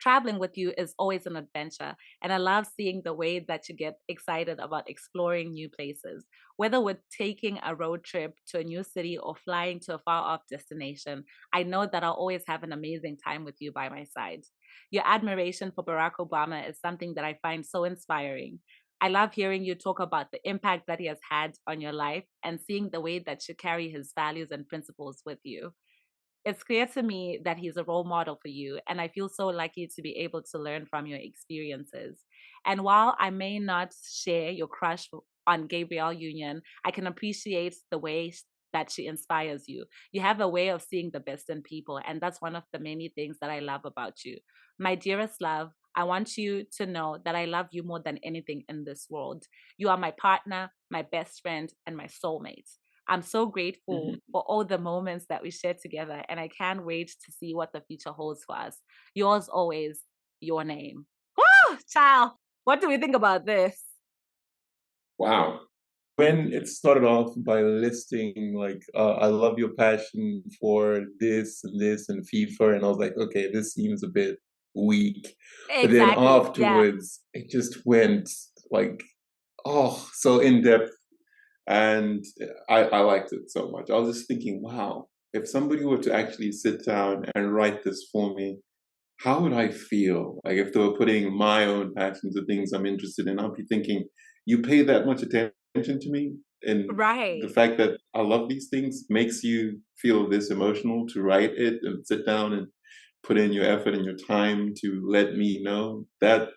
Traveling with you is always an adventure, and I love seeing the way that you get excited about exploring new places. Whether we're taking a road trip to a new city or flying to a far off destination, I know that I'll always have an amazing time with you by my side. Your admiration for Barack Obama is something that I find so inspiring. I love hearing you talk about the impact that he has had on your life and seeing the way that you carry his values and principles with you. It's clear to me that he's a role model for you, and I feel so lucky to be able to learn from your experiences. And while I may not share your crush on Gabrielle Union, I can appreciate the way that she inspires you. You have a way of seeing the best in people, and that's one of the many things that I love about you. My dearest love, I want you to know that I love you more than anything in this world. You are my partner, my best friend, and my soulmate. I'm so grateful Mhm. for all the moments that we shared together, and I can't wait to see what the future holds for us. Yours always, your name. Woo, child. What do we think about this? Wow. When it started off by listing like, I love your passion for this and FIFA, and I was like, okay, this seems a bit weak. But then Exactly. Yeah. afterwards, it just went like, oh, so in depth, and I liked it so much. I was just thinking, wow, if somebody were to actually sit down and write this for me, how would I feel? Like if they were putting my own passions or things I'm interested in, I'd be thinking, you pay that much attention to me, and the Right. fact that I love these things makes you feel this emotional to write it and sit down and put in your effort and your time to let me know that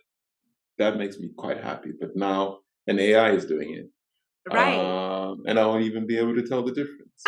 makes me quite happy. But now an AI is doing it, Right. and I won't even be able to tell the difference.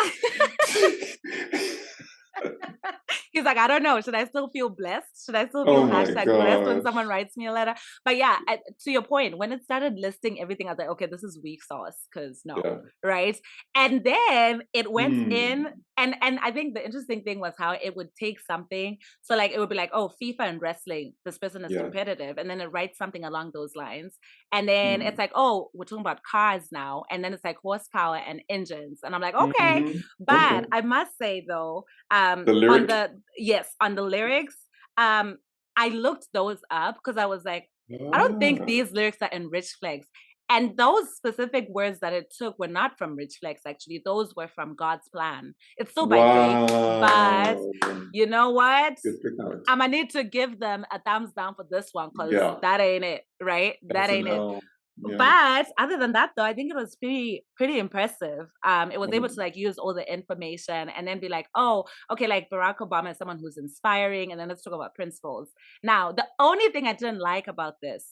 He's like, I don't know. Should I still feel blessed? Should I still Oh feel my hashtag blessed when gosh. someone writes me a letter? But yeah, to your point, when it started listing everything, I was like, okay, this is weak sauce because no, Yeah. right? And then it went in, Hmm. and I think the interesting thing was how it would take something. So like it would be like, oh, FIFA and wrestling, this person is Yeah. competitive, and then it writes something along those lines, and then it's Hmm. like, oh, we're talking about cars now, and then it's like horsepower and engines, and I'm like, okay, Hmm. but Okay. I must say though, The on lyric. the yes, on the lyrics, I looked those up because I was like, I don't think Ah. these lyrics are in Rich Flex. And those specific words that it took were not from Rich Flex, actually. Those were from God's Plan. It's still by Drake, but Wow. you know what? Good pick out. I'm gonna need to give them a thumbs down for this one because Yeah. that ain't it, right? That That's an ain't it. L. Yeah. But other than that, though, I think it was pretty impressive. It was able to Oh, like use all the information and then be like, oh, okay, like Barack Obama is someone who's inspiring, and then let's talk about principles. Now, the only thing I didn't like about this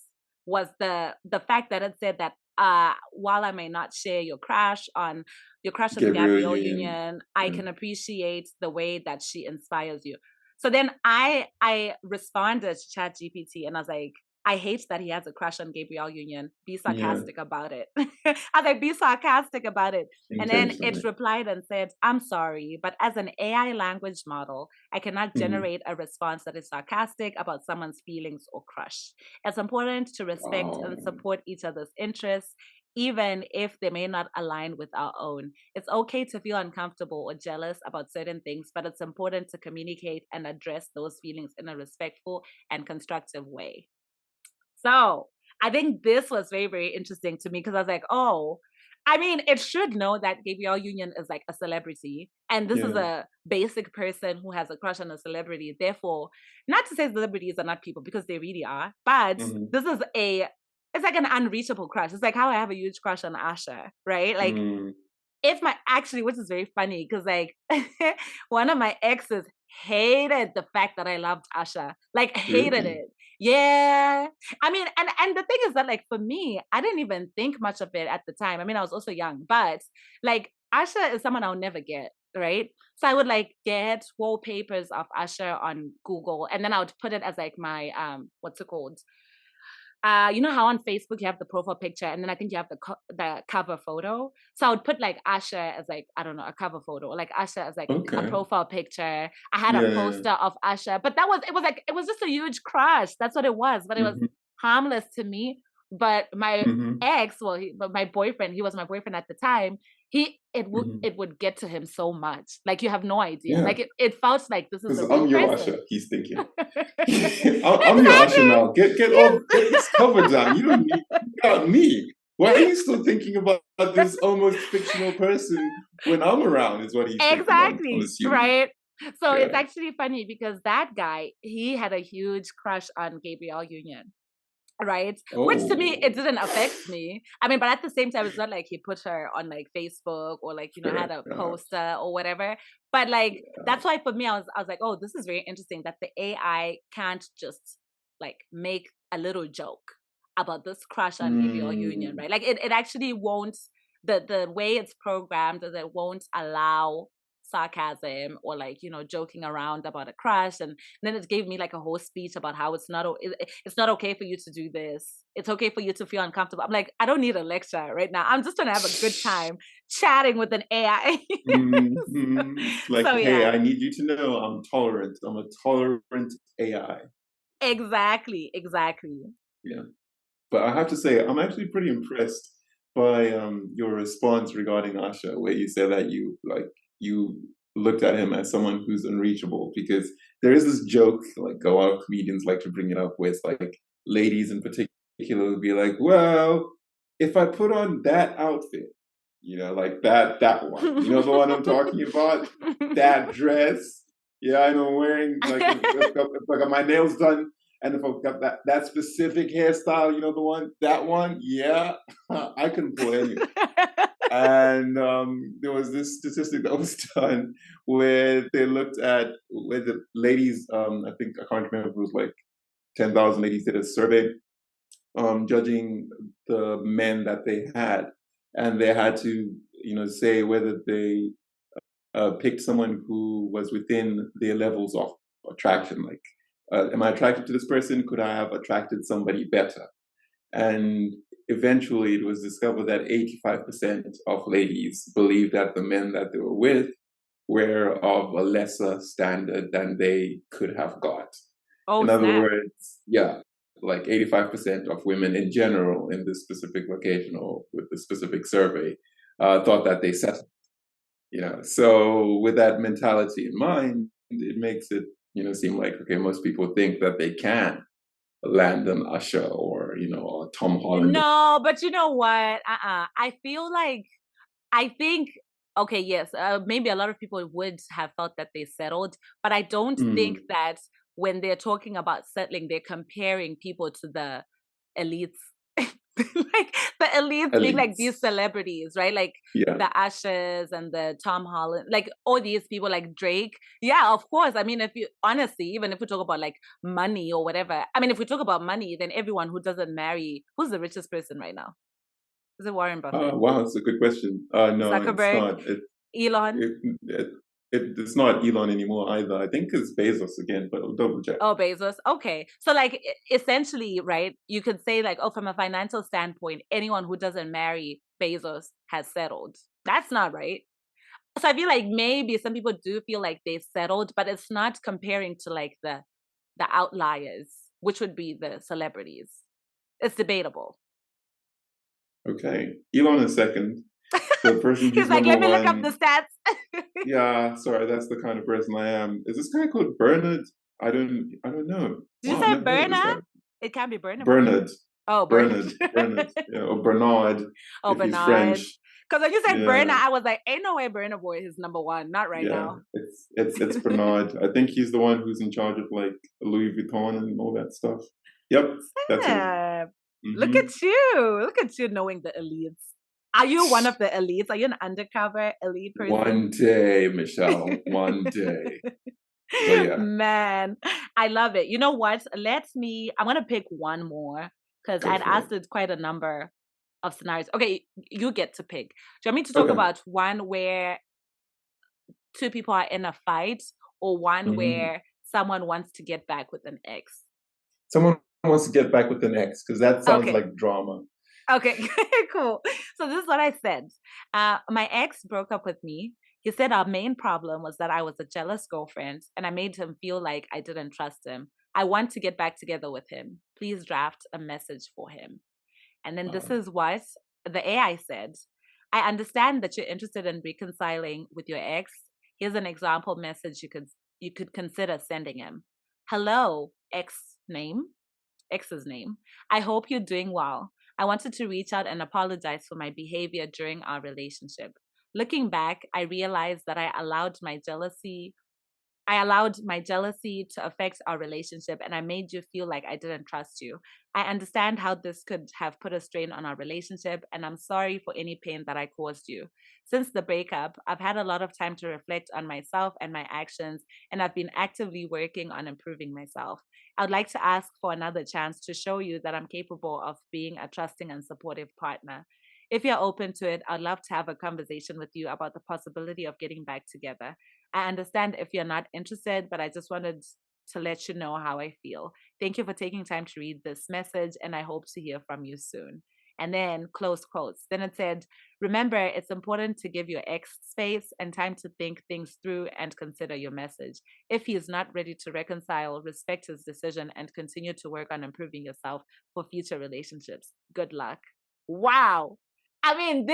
was the fact that it said that while I may not share your crush on Gabriel Gabrielle Union. Union, I Yeah. can appreciate the way that she inspires you. So then I responded to ChatGPT and I was like, I hate that he has a crush on Gabrielle Union. Be Yeah. sarcastic about it. I was like, be sarcastic about it. And then it Intentionally. replied and said, I'm sorry, but as an AI language model, I cannot Hmm. generate a response that is sarcastic about someone's feelings or crush. It's important to respect Wow. and support each other's interests, even if they may not align with our own. It's okay to feel uncomfortable or jealous about certain things, but it's important to communicate and address those feelings in a respectful and constructive way. So I think this was very, very interesting to me because I was like, oh, I mean, it should know that Gabrielle Union is like a celebrity, and this is Yeah. a basic person who has a crush on a celebrity. Therefore, not to say celebrities are not people because they really are, but Hmm. this is it's like an unreachable crush. It's like how I have a huge crush on Asha, right? Like Mm. if my actually, which is very funny because like one of my exes hated the fact that I loved Asha, like hated Really? it. Yeah, I mean, and the thing is that like for me, I didn't even think much of it at the time. I mean, I was also young, but like Asha is someone I'll never get. Right. So I would like get wallpapers of Asha on Google and then I would put it as like my what's it called? You know how on Facebook you have the profile picture and then I think you have the cover photo. So I would put like Asha as like I don't know a cover photo, or like Asha as like a Okay. profile picture. I had a Yeah. poster of Asha, but it was just a huge crush. That's what it was, but it was Hmm. harmless to me. But my Hmm. ex, but my boyfriend, he was my boyfriend at the time. Hmm. It would get to him so much, like you have no idea. Yeah. Like it felt like this is Because a real I'm your person. Usher, he's thinking. I'm your Usher Exactly. now. Get this cover down. You don't need you got me. Why are you still thinking about this almost fictional person when I'm around? Is what he's thinking. I'm Exactly, assuming. right? So it's Yeah. actually funny because that guy, he had a huge crush on Gabrielle Union, right? Which to me, Oh, it didn't affect me. I mean, but at the same time, it's not like he put her on like Facebook or like, had fair. a poster or whatever. But like, Yeah. that's why for me, I was like, oh, this is very interesting that the AI can't just like make a little joke about this crush on Gabrielle Union, Mm. right? Like it actually won't, the way it's programmed is it won't allow sarcasm or like joking around about a crush, and then it gave me like a whole speech about how it's not okay for you to do this, it's okay for you to feel uncomfortable. I'm like, I don't need a lecture right now, I'm just trying to have a good time chatting with an AI. Mm-hmm. Like, So hey, yeah, I need you to know I'm tolerant. I'm a tolerant AI. exactly. Yeah. But I have to say, I'm actually pretty impressed by your response regarding Asha, where you said that you looked at him as someone who's unreachable, because there is this joke, like a lot of comedians like to bring it up, where it's like ladies in particular would be like, well, if I put on that outfit, like that one, the one I'm talking about, that dress, yeah, and I'm wearing like if I got my nails done and if I've got that specific hairstyle, the one, that one, yeah, I can pull anything. And there was this statistic that was done where they looked at where the ladies, I think I can't remember, it was like 10,000 ladies did a survey, judging the men that they had, and they had to, say whether they picked someone who was within their levels of attraction. Like, am I attracted to this person? Could I have attracted somebody better? And eventually it was discovered that 85% of ladies believed that the men that they were with were of a lesser standard than they could have got. Oh, In other snap. words, yeah, like 85% of women in general in this specific location or with the specific survey thought that they settled. So with that mentality in mind, it makes it, seem like, okay, most people think that they can land an Usher or, or Tom Holland. No, but you know what? I think, okay, yes, maybe a lot of people would have felt that they settled, but I don't think Mm, that when they're talking about settling, they're comparing people to the elites. Like the elites being like these elites. celebrities, right? Like Yeah. the Ushers and the Tom Holland, like all these people like Drake. Yeah, of course. I mean, if you honestly, even if we talk about like money or whatever, I mean, if we talk about money, then everyone who doesn't marry, who's the richest person right now? Is it Warren Buffett? Wow, that's a good question. No, it's Zuckerberg? not. Elon? It, it, it's not Elon anymore either. I think it's Bezos again, but I'll double check. Oh, Bezos. Okay. So, like, essentially, right, you could say, like, oh, from a financial standpoint, anyone who doesn't marry Bezos has settled. That's not right. So, I feel like maybe some people do feel like they settled, but it's not comparing to, like, the outliers, which would be the celebrities. It's debatable. Okay. Elon is second. The person He's who's like, number let me look up the one. stats. Yeah, sorry, that's the kind of person I am. Is this guy called Bernard? I don't know. Did you Wow, I've say never heard of this guy. Bernard? It can be Bernard. Bernard. Oh, Bernard. Bernard, yeah, or Bernard Oh, if he's Bernard. French. Because when you said Bernard, Yeah, I was like, ain't no way Bernard Boy is number one. Not right yeah. now. It's Bernard. I think he's the one who's in charge of like Louis Vuitton and all that stuff. Yep, that's him. Snap. Look Hmm. at you. Look at you knowing the elites. Are you one of the elites? Are you an undercover elite person? One day, Michelle. One day. But yeah, Man, I love it. You know what? I'm going to pick one more because go I'd for asked it. it quite a number of scenarios. Okay, you get to pick. Do you want me to talk Okay. about one where two people are in a fight or one Hmm. where someone wants to get back with an ex? Someone wants to get back with an ex because that sounds Okay. like drama. Okay, cool. So this is what I said. My ex broke up with me. He said our main problem was that I was a jealous girlfriend and I made him feel like I didn't trust him. I want to get back together with him. Please draft a message for him. And then this Uh, is what the AI said. I understand that you're interested in reconciling with your ex. Here's an example message you could consider sending him. Hello, ex's name. I hope you're doing well. I wanted to reach out and apologize for my behavior during our relationship. Looking back, I realized that I allowed my jealousy to affect our relationship and I made you feel like I didn't trust you. I understand how this could have put a strain on our relationship and I'm sorry for any pain that I caused you. Since the breakup, I've had a lot of time to reflect on myself and my actions and I've been actively working on improving myself. I'd like to ask for another chance to show you that I'm capable of being a trusting and supportive partner. If you're open to it, I'd love to have a conversation with you about the possibility of getting back together. I understand if you're not interested, but I just wanted to let you know how I feel. Thank you for taking time to read this message, and I hope to hear from you soon. And then close quotes. Then it said, remember, it's important to give your ex space and time to think things through and consider your message. If he is not ready to reconcile, respect his decision and continue to work on improving yourself for future relationships. Good luck. Wow. I mean,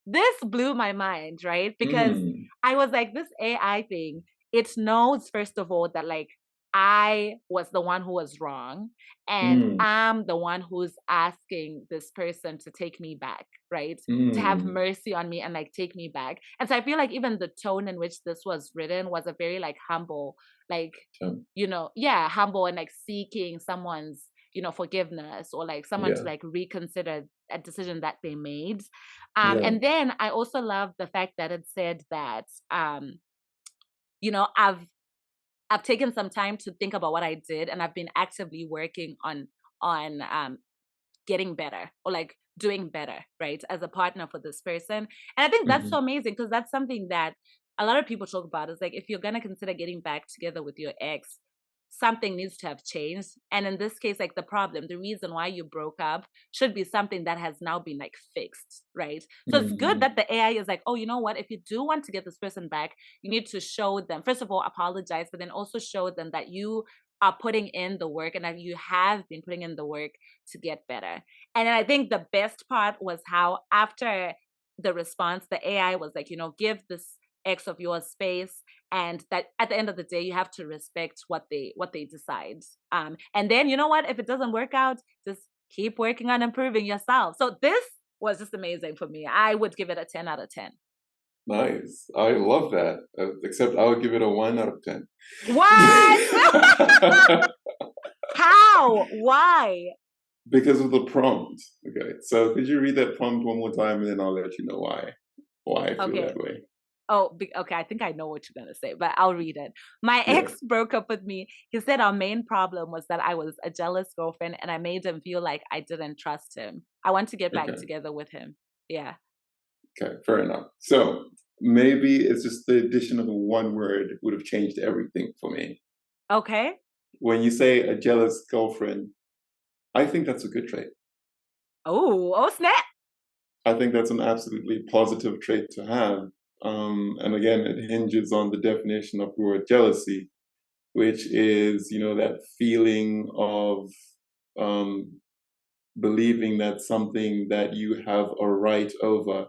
this blew my mind, right? Because mm, I was like, this AI thing, it knows, first of all, that like I was the one who was wrong and mm, I'm the one who's asking this person to take me back, right? To have mm. mercy on me and like take me back. And so I feel like even the tone in which this was written was a very like humble, like, So, yeah, humble and like seeking someone's, forgiveness or like someone to yeah, like reconsider a decision that they made. yeah. And then I also love the fact that it said that, you know, I've I've taken some time to think about what I did, and I've been actively working on getting better or like doing better, right, as a partner for this person. And I think that's so Hmm. amazing because that's something that a lot of people talk about is like, if you're going to consider getting back together with your ex, something needs to have changed. And in this case, like the reason why you broke up should be something that has now been like fixed, right? So it's good that the AI is like, oh, you know what? If you do want to get this person back, you need to show them, first of all, apologize, but then also show them that you are putting in the work and that you have been putting in the work to get better. And then I think the best part was how after the response, the AI was like, give this ex of yours space, and that at the end of the day you have to respect what they decide, and then you know what, if it doesn't work out, just keep working on improving yourself. So this was just amazing for me. I would give it a 10 out of 10. Nice. I love that. Except I would give it a 1 out of 10. What? How? Why? Because of the prompt. Okay. So could you read that prompt one more time, and then I'll let you know why I feel that way. Oh, okay. I think I know what you're going to say, but I'll read it. My ex broke up with me. He said our main problem was that I was a jealous girlfriend and I made him feel like I didn't trust him. I want to get back together with him. Yeah. Okay, fair enough. So maybe it's just the addition of one word would have changed everything for me. Okay. When you say a jealous girlfriend, I think that's a good trait. Oh, snap. I think that's an absolutely positive trait to have. And again, it hinges on the definition of the word jealousy, which is, that feeling of believing that something that you have a right over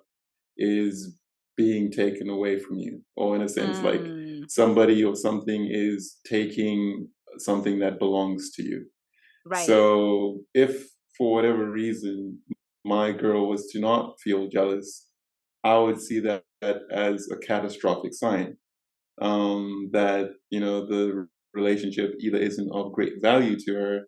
is being taken away from you, or in a sense, like somebody or something is taking something that belongs to you. Right. So if for whatever reason my girl was to not feel jealous, I would see that as a catastrophic sign, that, the relationship either isn't of great value to her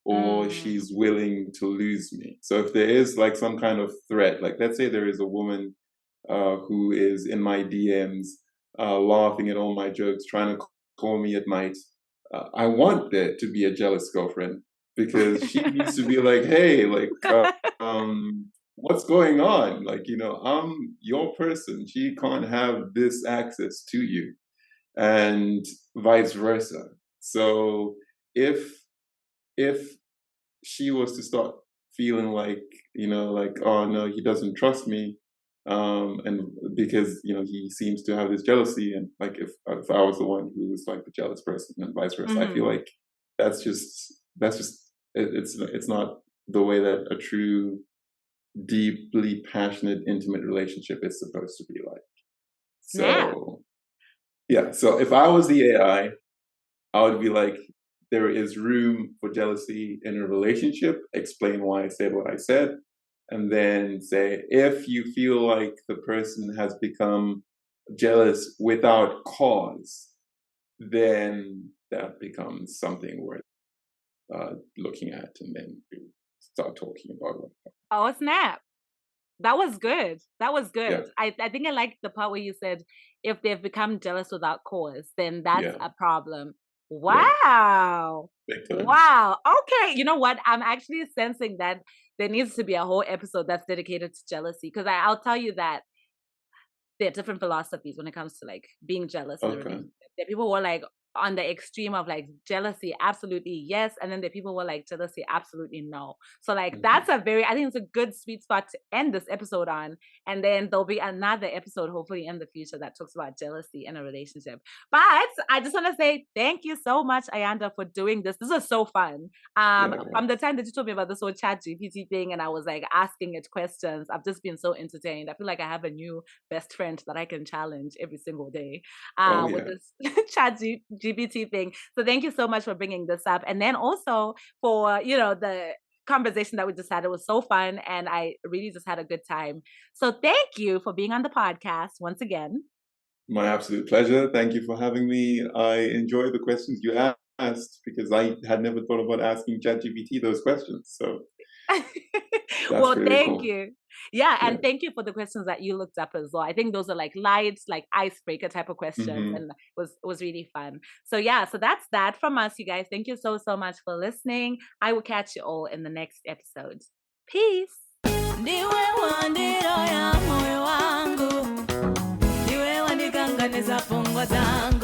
or she's willing to lose me. So if there is like some kind of threat, like let's say there is a woman who is in my DMs, laughing at all my jokes, trying to call me at night, I want there to be a jealous girlfriend, because she needs to be like, hey, like, what's going on? Like, I'm your person. She can't have this access to you, and vice versa. So if she was to start feeling like, like, oh no, he doesn't trust me, and because he seems to have this jealousy, and like if I was the one who was like the jealous person and vice versa, I feel like that's just it's not the way that a true, deeply passionate, intimate relationship is supposed to be like. So yeah, so if I was the AI, I would be like, there is room for jealousy in a relationship, explain why I said what I said, and then say, if you feel like the person has become jealous without cause, then that becomes something worth looking at, and then start talking about it. Oh, snap. That was good. That was good. Yeah. I think I liked the part where you said, if they've become jealous without cause, then that's a problem. Wow. Wow. Okay. You know what? I'm actually sensing that there needs to be a whole episode that's dedicated to jealousy, because I'll tell you that there are different philosophies when it comes to like being jealous in a relationship. There are people who are like on the extreme of like jealousy, absolutely yes, and then there are people who are like jealousy, absolutely no. So like that's I think it's a good sweet spot to end this episode on, and then there'll be another episode hopefully in the future that talks about jealousy in a relationship. But I just want to say thank you so much, Ayanda, for doing this. This was so fun. From the time that you told me about this whole ChatGPT thing and I was like asking it questions, I've just been so entertained. I feel like I have a new best friend that I can challenge every single day with this ChatGPT thing. So thank you so much for bringing this up, and then also for the conversation that we just had. It was so fun, and I really just had a good time. So thank you for being on the podcast once again. My absolute pleasure. Thank you for having me. I enjoyed the questions you asked, because I had never thought about asking ChatGPT those questions. So well, thank you. Yeah, and thank you for the questions that you looked up as well. I think those are like light, like icebreaker type of questions, and it was really fun. So yeah, so that's that from us, you guys. Thank you so much for listening. I will catch you all in the next episode. Peace. Ndiwe wandiro ya moyo wangu, ndiwe wandikanganiza madango